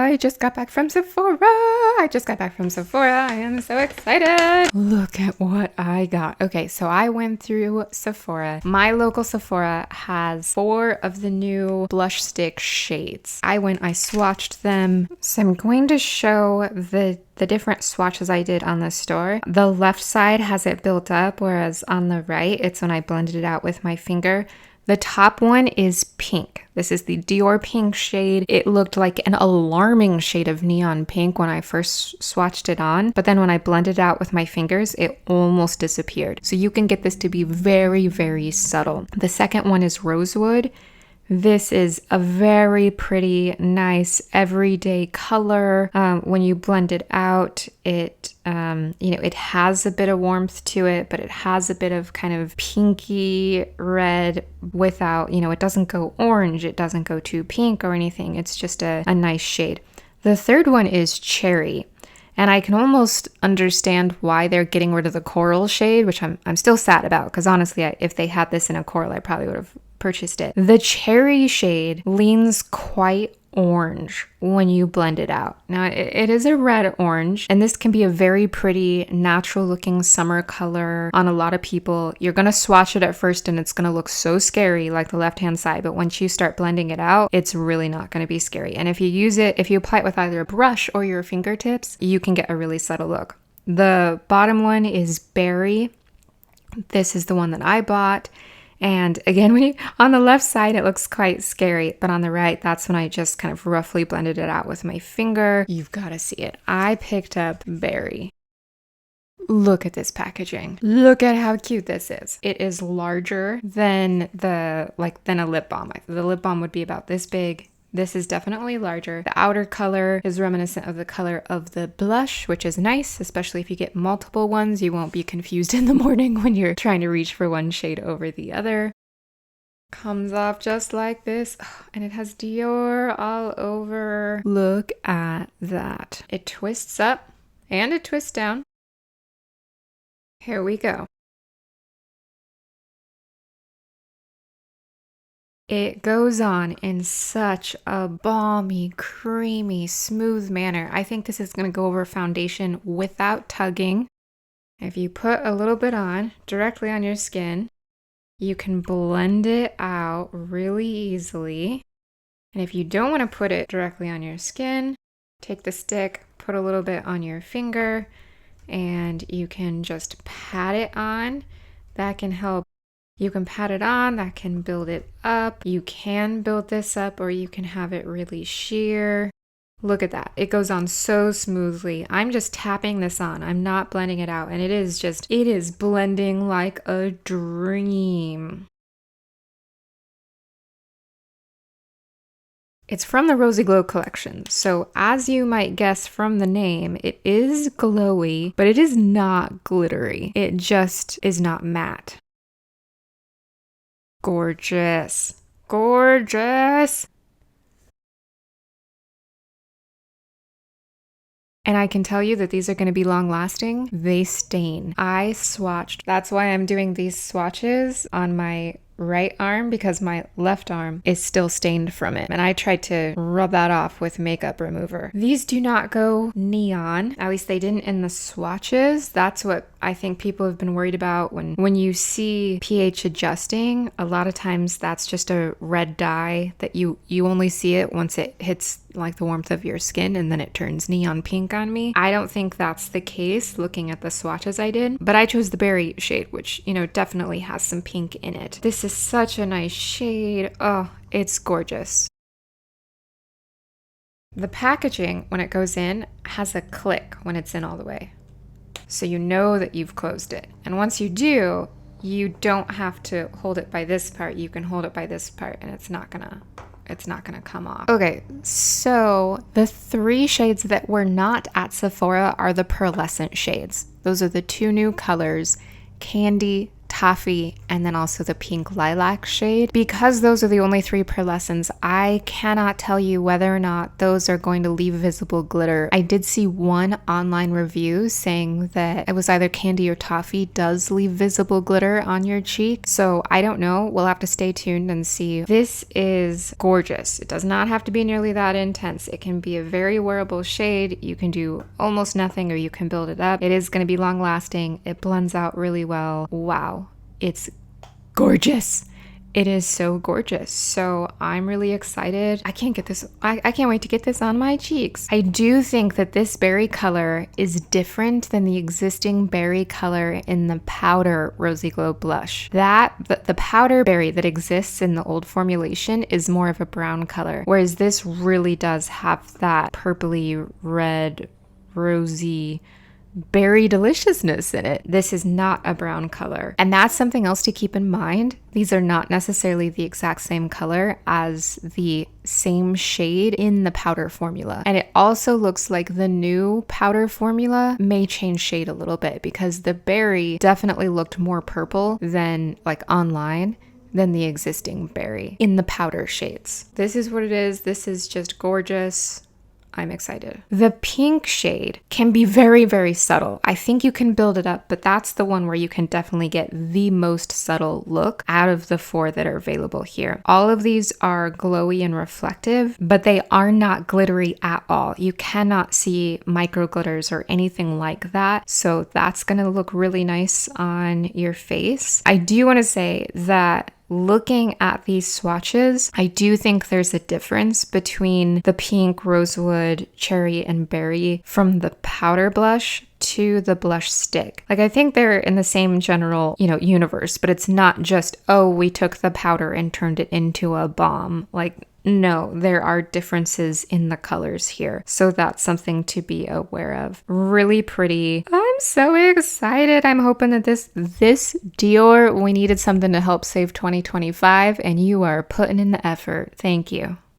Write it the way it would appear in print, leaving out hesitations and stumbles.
I just got back from Sephora. I am so excited. Look at what I got. Okay, so I went through Sephora. My local Sephora has 4 of the new blush stick shades. I swatched them. So I'm going to show the different swatches I did on the store. The left side has it built up, whereas on the right, it's when I blended it out with my finger. The top one is pink. This is the Dior pink shade. It looked like an alarming shade of neon pink when I first swatched it on, but then when I blended it out with my fingers, it almost disappeared. So you can get this to be very, very subtle. The second one is Rosewood. This is a very pretty, nice, everyday color. When you blend it out, it has a bit of warmth to it, but it has a bit of kind of pinky red without, it doesn't go orange, it doesn't go too pink or anything. It's just a nice shade. The third one is Cherry. And I can almost understand why they're getting rid of the coral shade, which I'm still sad about, because honestly, if they had this in a coral, I probably would have purchased it. The Cherry shade leans quite orange when you blend it out. Now, it is a red orange, and this can be a very pretty, natural looking summer color on a lot of people. You're going to swatch it at first, and it's going to look so scary, like the left-hand side, but once you start blending it out, it's really not going to be scary. And if you apply it with either a brush or your fingertips, you can get a really subtle look. The bottom one is Berry. This is the one that I bought. And again, on the left side, it looks quite scary, but on the right, that's when I just kind of roughly blended it out with my finger. You've got to see it. I picked up Berry. Look at this packaging. Look at how cute this is. It is larger than a lip balm. The lip balm would be about this big. This is definitely larger. The outer color is reminiscent of the color of the blush, which is nice, especially if you get multiple ones. You won't be confused in the morning when you're trying to reach for one shade over the other. Comes off just like this, and it has Dior all over. Look at that. It twists up and it twists down. Here we go. It goes on in such a balmy, creamy, smooth manner. I think this is going to go over foundation without tugging. If you put a little bit on directly on your skin, you can blend it out really easily. And if you don't want to put it directly on your skin, take the stick, put a little bit on your finger, and you can just pat it on. That can help. You can pat it on, that can build it up. You can build this up, or you can have it really sheer. Look at that. It goes on so smoothly. I'm just tapping this on. I'm not blending it out. And it is blending like a dream. It's from the Rosy Glow collection. So as you might guess from the name, it is glowy, but it is not glittery. It just is not matte. Gorgeous. Gorgeous. And I can tell you that these are going to be long lasting. They stain. I swatched. That's why I'm doing these swatches on my right arm, because my left arm is still stained from it. And I tried to rub that off with makeup remover. These do not go neon. At least they didn't in the swatches. That's what I think people have been worried about when you see pH adjusting. A lot of times that's just a red dye that you only see it once it hits like the warmth of your skin, and then it turns neon pink on me. I don't think that's the case looking at the swatches I did, but I chose the Berry shade, which, definitely has some pink in it. This is such a nice shade. Oh, it's gorgeous. The packaging, when it goes in, has a click when it's in all the way. So you know that you've closed it. And once you do, you don't have to hold it by this part. You can hold it by this part, and it's not gonna come off. Okay, so the 3 shades that were not at Sephora are the pearlescent shades. Those are the 2 new colors, Candy, Toffee, and then also the Pink Lilac shade. Because those are the only 3 pearlescents, I cannot tell you whether or not those are going to leave visible glitter. I did see one online review saying that it was either candy or toffee does leave visible glitter on your cheek. So I don't know. We'll have to stay tuned and see. This is gorgeous. It does not have to be nearly that intense. It can be a very wearable shade. You can do almost nothing or you can build it up. It is going to be long lasting. It blends out really well. Wow. It's gorgeous. It is so gorgeous. So I'm really excited. I can't wait to get this on my cheeks. I do think that this berry color is different than the existing berry color in the powder Rosy Glow blush. The powder berry that exists in the old formulation is more of a brown color, whereas this really does have that purpley red rosy berry deliciousness in it. This is not a brown color. And that's something else to keep in mind. These are not necessarily the exact same color as the same shade in the powder formula. And it also looks like the new powder formula may change shade a little bit because the berry definitely looked more purple than like online than the existing berry in the powder shades. This is what it is. This is just gorgeous. I'm excited. The pink shade can be very, very subtle. I think you can build it up, but that's the one where you can definitely get the most subtle look out of the 4 that are available here. All of these are glowy and reflective, but they are not glittery at all. You cannot see micro glitters or anything like that. So that's gonna look really nice on your face. I do wanna say that looking at these swatches, I do think there's a difference between the pink, rosewood, cherry, and berry from the powder blush to the blush stick. Like I think they're in the same general, universe, but it's not just, oh, we took the powder and turned it into a bomb. Like, no, there are differences in the colors here. So that's something to be aware of. Really pretty. I'm so excited. I'm hoping that this Dior, we needed something to help save 2025 and you are putting in the effort. Thank you.